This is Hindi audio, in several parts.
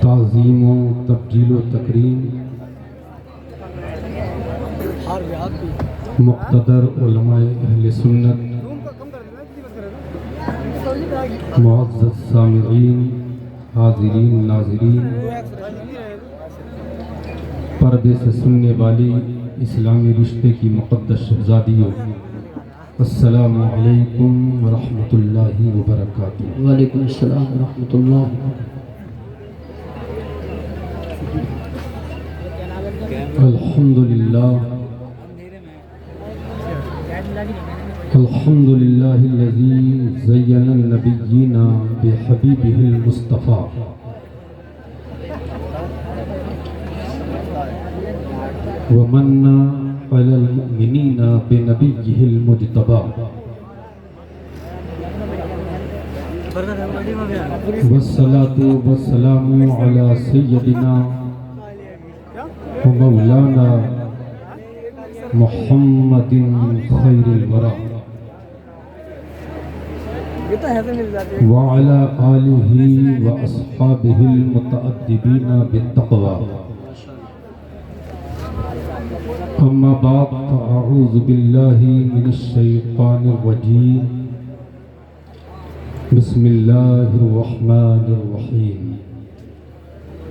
ताज़ीम व तब्जील व तकरीम मुक़्तदर उलमाए अहले सुन्नत, मुअज़्ज़ज़ सामिईन, हाज़िरीन नाज़रीन, पर्दे से सुनने वाली इस्लामी रिश्ते की मुक़द्दस शहज़ादियों, अस्सलामु अलैकुम व रहमतुल्लाहि व बरकातुहू। वालेकुम अस्सलाम व रहमतुल्लाह। अल्हम्दुलिल्लाह अल्हम्दुलिल्लाहिल्लज़ी ज़य्यना नबिय्यिना बिहबीबिहिल मुस्तफ़ा व मन्ना अलल मुमिनीना बिनबिय्यिहिल मुज्तबा वस्सलातु वस्सलामु अला सय्यदिना व मौलाना मुहम्मदिन खैरिल वरा व अला आलिहि व अस्हाबिहिल मुतअद्दिबीना बित्तक़वा। अम्मा बाद फ़अऊज़ु बिल्लाहि मिनश शैतानिर रजीम। बिस्मिल्लाहिर रहमानिर रहीम।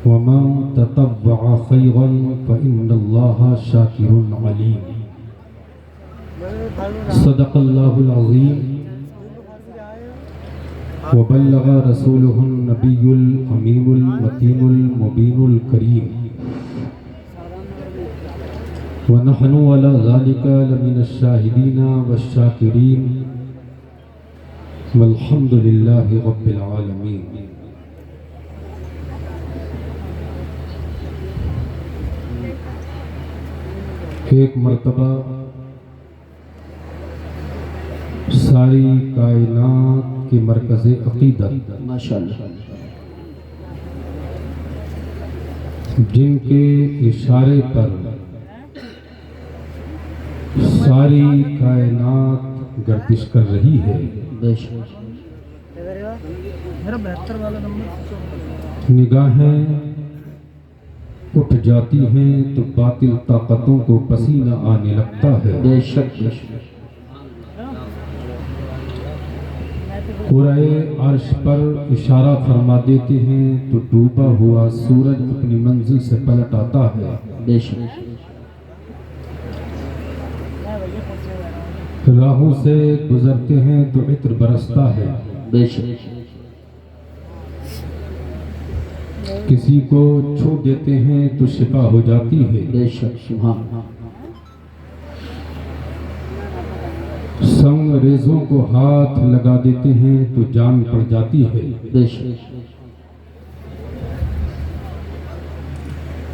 वमन ततव्वअ खैरन फ़इन्नल्लाहा शाकिरुन अलीम। सदक़ल्लाहुल अज़ीम व बल्लग़ रसूलुहुन नबियुल अमीनुल मतीनुल मुबीनुल करीम व नहनु अला ज़ालिका लमिनश शाहिदीना वश्शाकिरीन वल्हम्दुलिल्लाहि रब्बिल आलमीन। एक मर्तबा सारी कायनात की मरकज़े अक़ीदत माशाअल्लाह, जिनके इशारे पर सारी कायनात गर्दिश कर रही है, बेशक निगाहें उठ जाती हैं तो बातिल ताकतों को पसीना आने लगता है। बेशक कुराए अर्श पर इशारा फरमा देते हैं तो डूबा हुआ सूरज अपनी मंजिल से पलट आता है। बेशक राहों से गुजरते हैं तो इत्र बरसता है। बेशक किसी को छू देते हैं तो शिफा हो जाती है। बेशक सुभान संग रेजों को हाथ लगा देते हैं तो जान पड़ जाती है। बेशक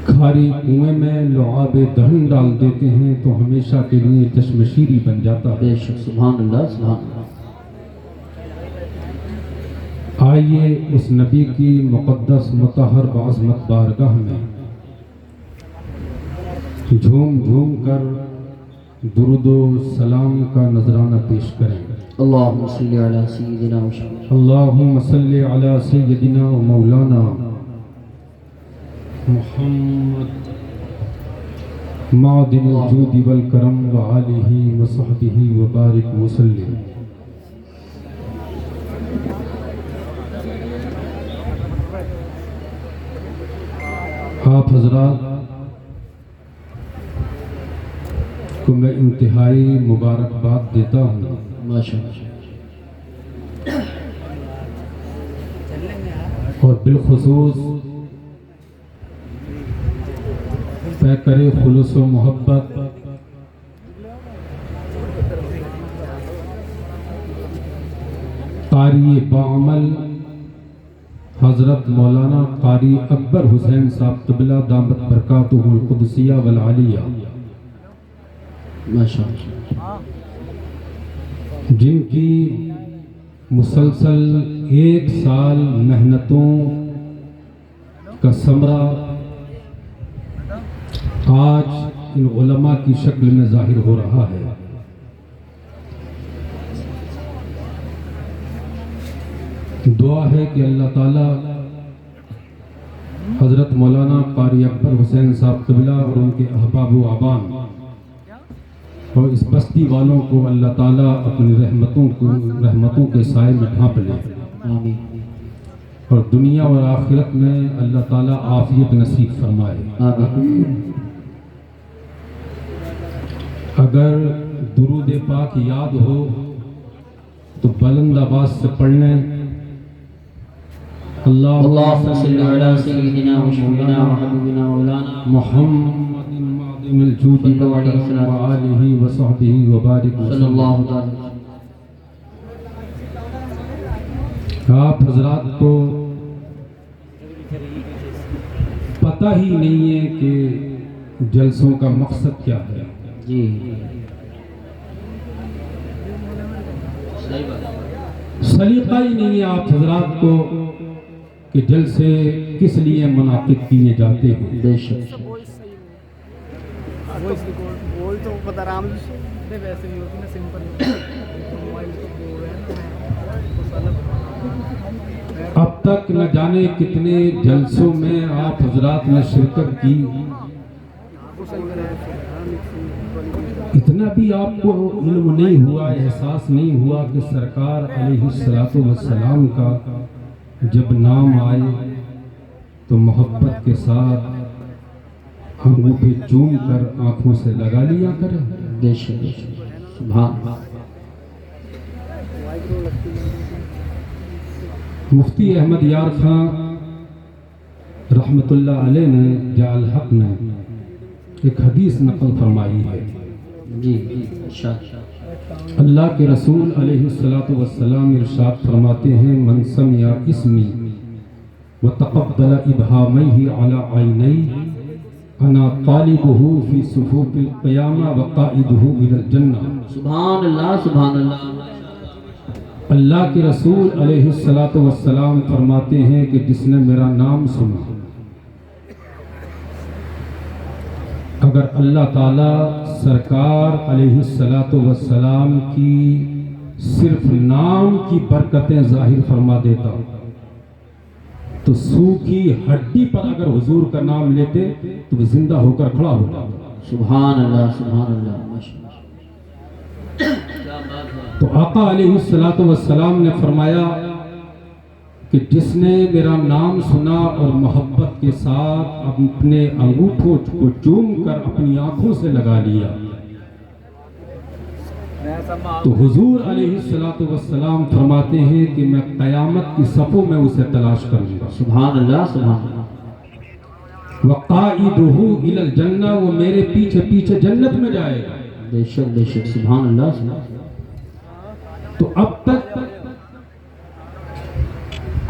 खारी कुएं में लुआबे दहन डाल देते हैं तो हमेशा के लिए चश्मशीरी बन जाता है। बेशक सुभान अल्लाह सुभान अल्लाह। आइए उस नबी की मुक़द्दस मुतहर बाज़मत बारगाह में झूम झूम कर दुरूदो सलाम का नजराना पेश करें। अल्लाहुम्मा सल्लि अला सय्यिदिना मुहम्मद। अल्लाहुम्मा सल्लि अला सय्यिदिना व मौलाना मुहम्मद मादिनिल जूदि वल करम व आलिहि व सहबिहि व बारिक व सल्लिम। आप हजरात को मैं इंतहाई मुबारकबाद देता हूँ। माशाअल्लाह और बिलखुसूस पैकरे खुलूस व मोहब्बत कारी बामल हज़रत मौलाना कारी अकबर हुसैन साहब क़िबला दामत बरकातुहुल क़ुदसिया वल आलिया, माशाअल्लाह जिनकी मुसलसल एक साल मेहनतों का समरा आज इन उलमा की शक्ल में जाहिर हो रहा है। दुआ है कि अल्लाह ताला हज़रत मौलाना कारी अकबर हुसैन साहब क़िबला और उनके अहबाब व आबान और इस बस्ती वालों को अल्लाह ताला अपनी रहमतों के साए में ढांप ले आमीन और दुनिया और आखिरत में अल्लाह ताला आफियत नसीब फरमाए। आमीन। अगर दुरूद पाक याद हो तो बुलंद आवाज से पढ़ने अल्लाहुम्मा सल्लि अला सय्यिदिना व शफीना व हबीबिना मौलाना मुहम्मदिन मादिनिल जूदी व करम व आलिहि व सहबिहि व बारिक सल्लल्लाहु अलैहि वसल्लम। आप हजरात को पता ही नहीं है कि जलसों का मकसद क्या है। जी सही बात, सलीका ही नहीं है आप हजरात को कि जलसे किस लिए मुनाकिद किए जाते हैं। बेशक बोल तो पता आराम से वैसे भी होती ना सिंपल मोबाइल तो बोल रहे हैं। अब तक न जाने कितने जलसों में आप हजरात ने शिरकत की, इतना भी आपको इल्म नहीं हुआ, एहसास नहीं हुआ कि सरकार अलैहिस्सलातु वस्सलाम का जब नाम आए तो मोहब्बत के साथ अंगूठे चूम कर आंखों से लगा लिया करें। बेशक बेशक सुभान। मुफ्ती अहमद यार खां रहमतुल्लाह अलैह ने जाल हक ने एक हदीस नकल फरमाई है। जी अच्छा अल्लाह के रसूल अलैहिस्सलातु वस्सलाम इरशाद फरमाते हैं, मन समिया इस्मी व तक़ब्बल इबहामैहि अला ऐनैहि अना तालिबुहु फी सुफूफिल क़ियामा व क़ाइदुहु इलल जन्नह। सुभान अल्लाह सुभान अल्लाह। अल्लाह के रसूल अलैहिस्सलातु वस्सलाम फरमाते हैं कि जिसने मेरा नाम सुना, अगर अल्लाह ताला सरकार अलैहिस्सलातु वस्सलाम की सिर्फ नाम की बरकतें जाहिर फरमा देता तो सूखी हड्डी पर अगर हुजूर का नाम लेते तो वो जिंदा होकर खड़ा होता। सुभान अल्लाह सुभान अल्लाह माशाअल्लाह। तो आका अलैहिस्सलातु वस्सलाम ने फरमाया कि जिसने मेरा नाम सुना और मोहब्बत के साथ अपने अंगूठों को चूम कर अपनी आंखों से लगा लिया तो हुजूर अलैहिस्सलातु वस्सलाम फरमाते हैं कि मैं क़यामत की सफ़ों में उसे तलाश करूंगा। सुभान अल्लाह सुभान अल्लाह। व क़ाइदुहु इलल जन्नह, वो मेरे पीछे पीछे जन्नत में जाएगा। बेशक बेशक सुभान अल्लाह सुभान अल्लाह। तो अब तक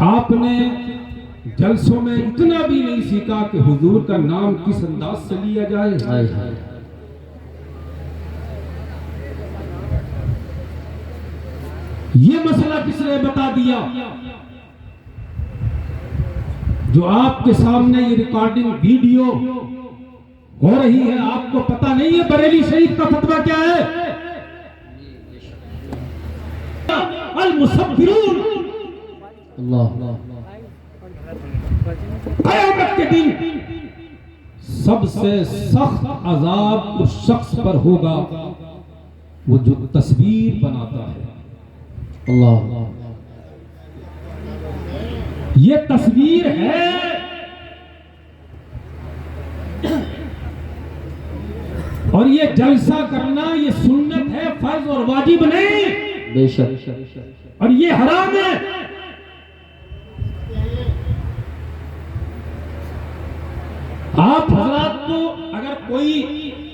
आपने जलसों में इतना भी नहीं सीखा कि हुजूर का नाम किस अंदाज से लिया जाए। हाय हाय ये मसला किसने बता दिया? जो आपके सामने ये रिकॉर्डिंग वीडियो हो रही है, आपको पता नहीं है बरेली शरीफ का फतवा क्या है? अल मुसब्बिरून, अल्लाह क़यामत के दिन सबसे सख्त अजाब उस शख्स पर होगा वो जो तस्वीर बनाता है। अल्लाह ये तस्वीर है और ये जलसा करना ये सुन्नत है, फर्ज और वाजिब नहीं। बेशक और ये हराम है। आप हजरात को अगर कोई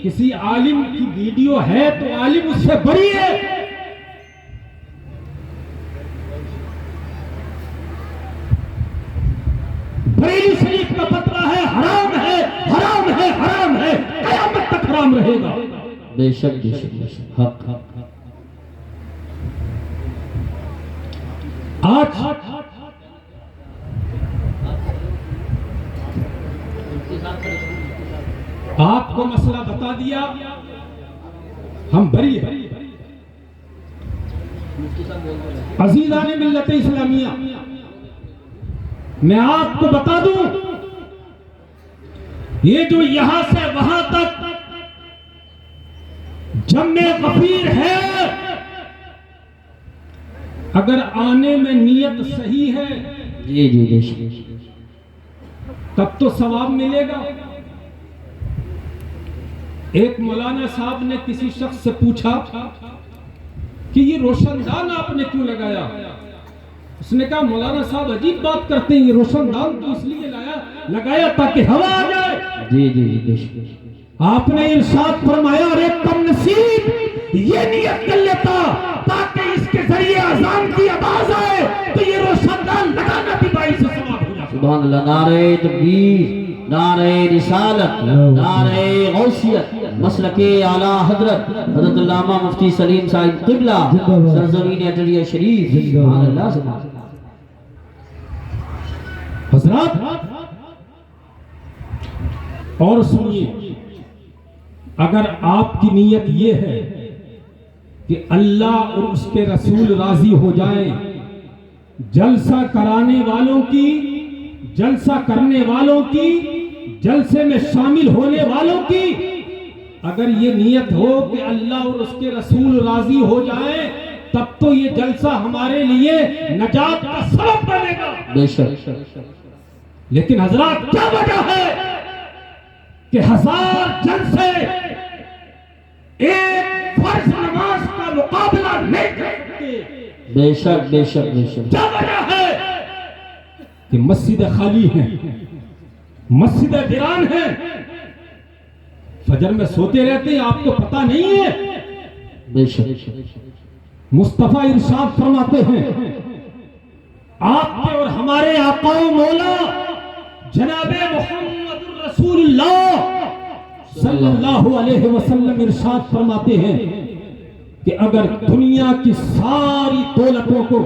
किसी आलिम की वीडियो है तो आलिम उससे बरी है। बरेली शरीफ का फतवा है, हराम है, हराम है, हराम है, क़यामत तक हराम रहेगा। बेशक बेशक बेशक हक हक आज आपको मसला बता दिया, हम बरी है। अजीज़ान मिल्लत इस्लामिया, मैं आपको बता दूं ये जो यहां से वहां तक जम्मे गफीर है, अगर आने में नीयत सही है जी जी बेशक। तब तो सवाब मिलेगा। एक मौलाना साहब ने किसी शख्स से पूछा कि ये रोशनदान आपने क्यों लगाया? उसने कहा मौलाना साहब अजीब बात करते हैं, ये रोशनदान तो इसलिए लगाया ताकि हवा आ जाए। जी जी जी बेशक। आपने इरशाद फरमाया और एक कम नसीब ये नियत कर लेता ताकि इसके जरिए अजान की आवाज आए तो ये रोशनदान लगाना भी बाई से सवाब हो जाता। सुभान अल्लाह। नारे तकबीर, नारे रिसालत, नारे गौसियत, मसलके आला हजरत हजरत अल्लामा मुफ्ती सलीम साहिब क़िबला सरजमीन अटरिया शरीफ। सुभान अल्लाह सुभान अल्लाह। हजरत और सुनिए, अगर आपकी नीयत ये है कि अल्लाह और उसके रसूल राजी हो जाएं, जलसा कराने वालों की, जलसा करने वालों की, जलसे में शामिल होने वालों की अगर ये नीयत हो कि अल्लाह और उसके रसूल राजी हो जाएं, तब तो ये जलसा हमारे लिए नजात का सबब बनेगा। बेशक। लेकिन हजरत क्या वजह है कि 1000 जलसे एक फर्ज नमाज का मुकाबला नहीं कर सकते? बेशक बेशक बेशक। क्या वजह है कि मस्जिद खाली है, मस्जिद वीरान है, फजर में सोते रहते हैं, आपको पता नहीं है। बेशक। मुस्तफा इरशाद फरमाते हैं, आपके और हमारे आका मौला जनाबे मुहम्मदुर रसूलुल्लाह सल्लल्लाहु अलैहि वसल्लम इरशाद फरमाते हैं कि अगर दुनिया की सारी दौलतों को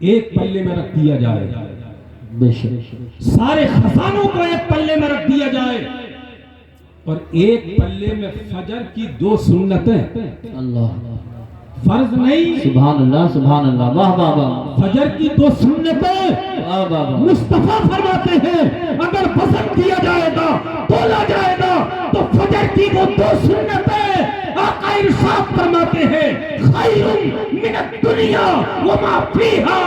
एक पल्ले में रख दिया जाए, बेशक। सारे खजानों को एक पल्ले में रख दिया जाए और एक पल्ले में फजर की 2 सुन्नतें, अल्लाह फर्ज नहीं, सुभान अल्लाह सुभान अल्लाह। वाह वाह वाह। फजर की 2 सुन्नतें वाह वाह वाह। मुस्तफा फरमाते हैं अगर वजन किया जाएगा, तोला जाएगा तो फजर की वो 2 सुन्नतें आका इरशाद फरमाते हैं खैरुम मिनद दुनिया व मा फीहा।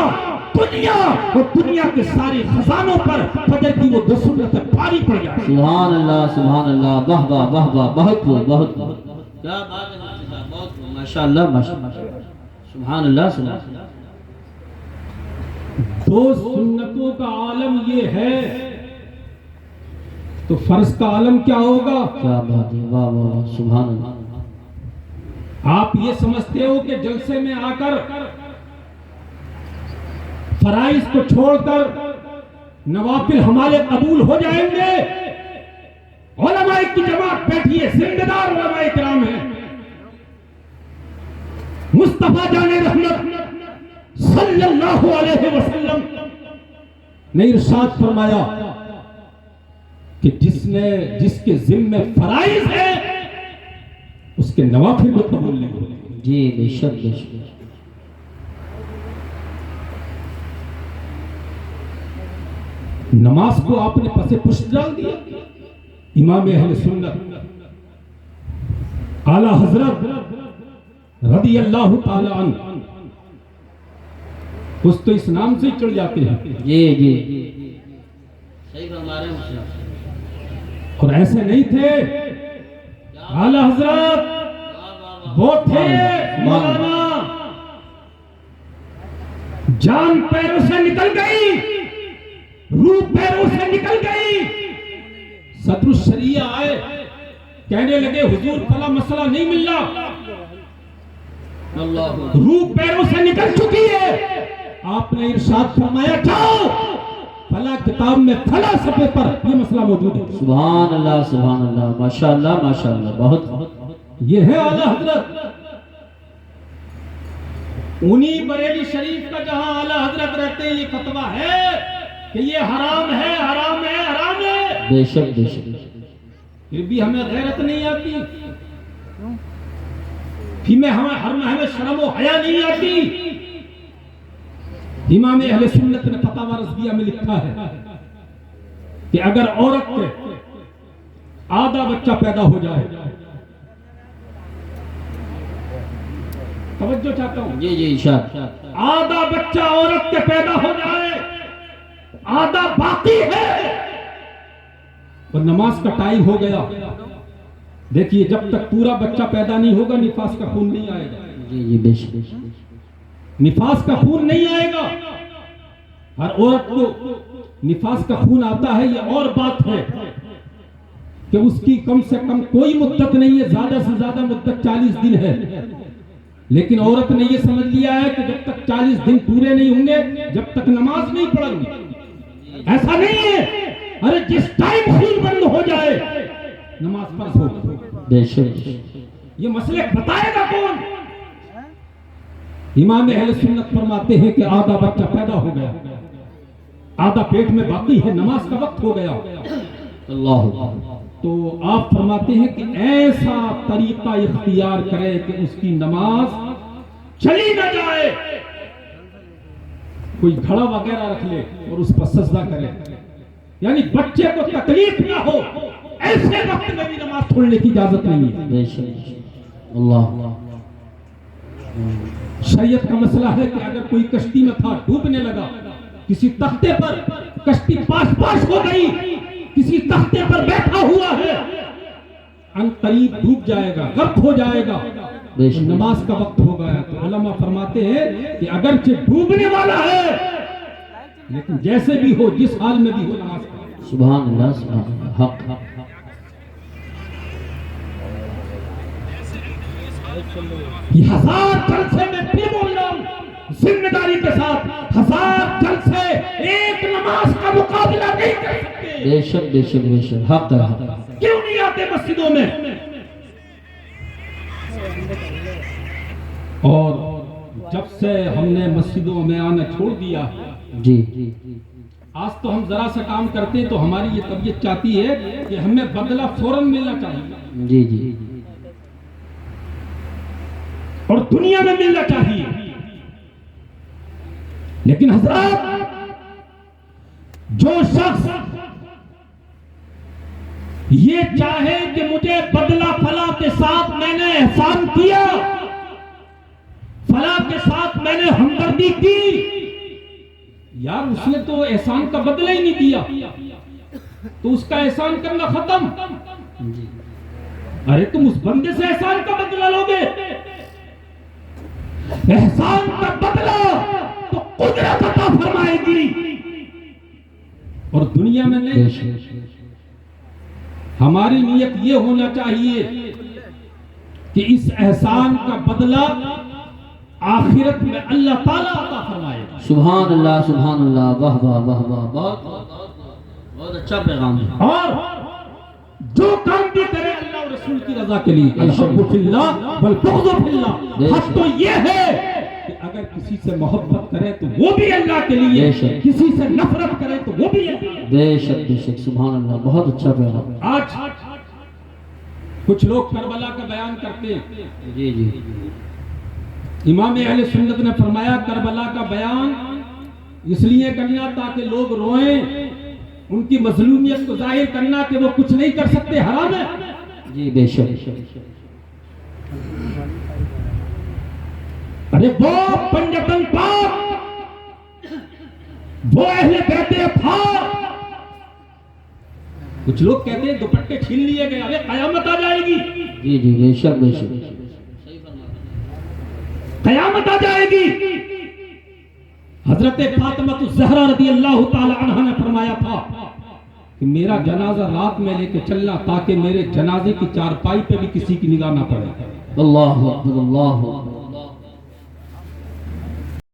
दुनिया और दुनिया के सारे खजानों पर फजर की वो 2 सुन्नतें भारी पड़ जाती। सुभान अल्लाह सुभान अल्लाह। वाह वाह वाह वाह। बहुत बहुत बहुत क्या बात है मुफ्ती साहब, बहुत माशाअल्लाह माशाअल्लाह। सुभान अल्लाह सुभान अल्लाह। 2 सुन्नतों का आलम ये है तो फर्ज का आलम क्या होगा? क्या बात है। वाह वाह वाह। सुभान अल्लाह। आप ये समझते हो कि जलसे में आकर फराइज को छोड़कर नवाफिल हमारे कबूल हो जाएंगे? उलमाए की जमात बैठी है, जिम्मेदार उलमाए किराम है। मुस्तफा जाने रहमत सल्लल्लाहु अलैहि वसल्लम ने इरशाद फरमाया कि जिसके जिम्मे फराइज है उसके नवाफिल भी कबूल नहीं होंगे। जी बेशक बेशक। नमाज को आपने पसे पुष्ट डाल दिया। इमाम अहले सुन्नत आला हजरत रदी अल्लाह ताला अन्हु कुछ तो इस नाम से ही चढ़ जाते हैं। जी जी सही फरमा रहे हैं। और ऐसे नहीं थे। आला हजरत वो थे मौलाना, जान पैरों से निकल गई, रूह पैरों से निकल गई। सदरुल शरिया आए, कहने लगे हुजूर फला मसला नहीं मिल रहा, रूह पैरों से निकल चुकी है। आपने इरशाद फरमाया जाओ फला किताब में फला सफ़े पर ये मसला मौजूद है। सुभान अल्लाह माशाअल्लाह माशाअल्लाह। बहुत ये है आला हजरत। उन्हीं बरेली शरीफ का जहां आला हजरत रहते हैं ये फतवा है कि ये हराम है हराम है हराम है। बेशक बेशक। फिर भी हमें गैरत नहीं आती, फिर हमें शर्म व हया नहीं आती। इमाम अहले सुन्नत ने फतवा रज़विया में लिखा है कि अगर औरत के आधा बच्चा पैदा हो जाए, तवज्जो चाहता हूं, जी जी इरशाद। आधा बच्चा औरत के पैदा हो जाए, आधा बाकी है, और नमाज का टाइम हो गया। देखिए जब तक पूरा बच्चा पैदा नहीं होगा निफास का खून नहीं आएगा। जी जी बेशक। निफास का खून नहीं आएगा। हर औरत को निफास का खून आता है, ये और बात है कि उसकी कम से कम कोई मुद्दत नहीं है, ज्यादा से ज्यादा मुद्दत 40 दिन है। लेकिन औरत ने ये समझ लिया है कि जब तक 40 दिन पूरे नहीं होंगे जब तक नमाज नहीं पढ़ूंगी। ऐसा नहीं है। अरे जिस टाइम खून बंद हो जाए नमाज फर्ज होगी। बेशक। ये मसले बताएगा कौन? इमाम अहले सुन्नत फरमाते हैं कि आधा बच्चा पैदा हो गया, आधा पेट में बाकी है, नमाज का वक्त हो गया। अल्लाह। तो आप फरमाते हैं कि ऐसा तरीका इख्तियार करे कि उसकी नमाज चली ना जाए। कोई घड़ा वगैरह रख ले और उस पर सजदा करे, यानी बच्चे को तकलीफ ना हो, ऐसे वक्त में भी नमाज छोड़ने की इजाजत नहीं है। बेशक। अल्लाह। शरीयत का मसला है कि अगर कोई कश्ती में था, डूबने लगा, किसी तख्ते पर कश्ती पास हो गई, किसी तख्ते पर बैठा हुआ है, अनकरीब डूब जाएगा, गर्क हो जाएगा, तो नमाज का वक्त हो गया। तो उलमा फरमाते हैं कि अगरचे डूबने वाला है लेकिन जैसे भी हो, जिस हाल में भी हो, नमाज पढ़े। सुभान अल्लाह, सुभान अल्लाह। हक। ये 1000 जलसे में फिर बोल रहा हूं जिम्मेदारी के साथ, 1000 जलसे एक नमाज का मुकाबला नहीं कर सकते। बेशक बेशक बेशक। हक है, हक है। क्यों नहीं आते मस्जिदों में? और जब से हमने मस्जिदों में आना छोड़ दिया, जी। आज तो हम जरा सा काम करते हैं तो हमारी ये तबीयत चाहती है कि हमें बदला फौरन मिलना चाहिए, जी जी। और दुनिया में मिलना चाहिए। लेकिन हज़रात, जो शख्स ये चाहे कि मुझे बदला फला के साथ मैंने एहसान किया, फला के साथ मैंने हमदर्दी की, यार उसने तो एहसान का बदला ही नहीं दिया, तो उसका एहसान करना खत्म। अरे तुम उस बंदे से एहसान का बदला लोगे? एहसान का बदला तो कुदरत अता फरमाएगी, और दुनिया में नहीं। हमारी नीयत ये होना चाहिए कि इस एहसान का बदला आखिरत में अल्लाह ताला अता फरमाएगा। सुभान अल्लाह, सुभान अल्लाह। वाह वाह वाह वाह। बहुत अच्छा पैगाम है। और जो काम भी करे अल्लाह और रसूल की रजा के लिए, अल-हब्बु फिल्लाह वल बुग़्ज़ु फिल्लाह। हक तो ये है कि अगर किसी से मोहब्बत करे तो वो भी अल्लाह के लिए, किसी से नफरत करे तो वो भी अल्लाह। बेशक बेशक। सुभान अल्लाह। बहुत अच्छा पैगाम। आज कुछ लोग करबला का बयान करते हैं। जी जी। इमाम अहले सुन्नत ने फरमाया करबला का बयान इसलिए करना ताकि लोग रोएं, उनकी मजलूमियत को जाहिर करना कि वो कुछ नहीं कर सकते हराम है। जी बेशक। अरे वो पंजतन पाक, वो अहले बैते पाक। कुछ लोग कहते हैं दुपट्टे छीन लिए गए, अरे कयामत आ जाएगी। जी जी बेशक बेशक। कयामत आ जाएगी। हजरत फातिमा ज़हरा रज़ी अल्लाह ताला अन्हा ने फरमाया था कि मेरा जनाजा रात में लेके चलना ताकि मेरे जनाजे की चारपाई पे भी किसी की निगाह ना पड़े। अल्लाह अकबर, अल्लाह अकबर।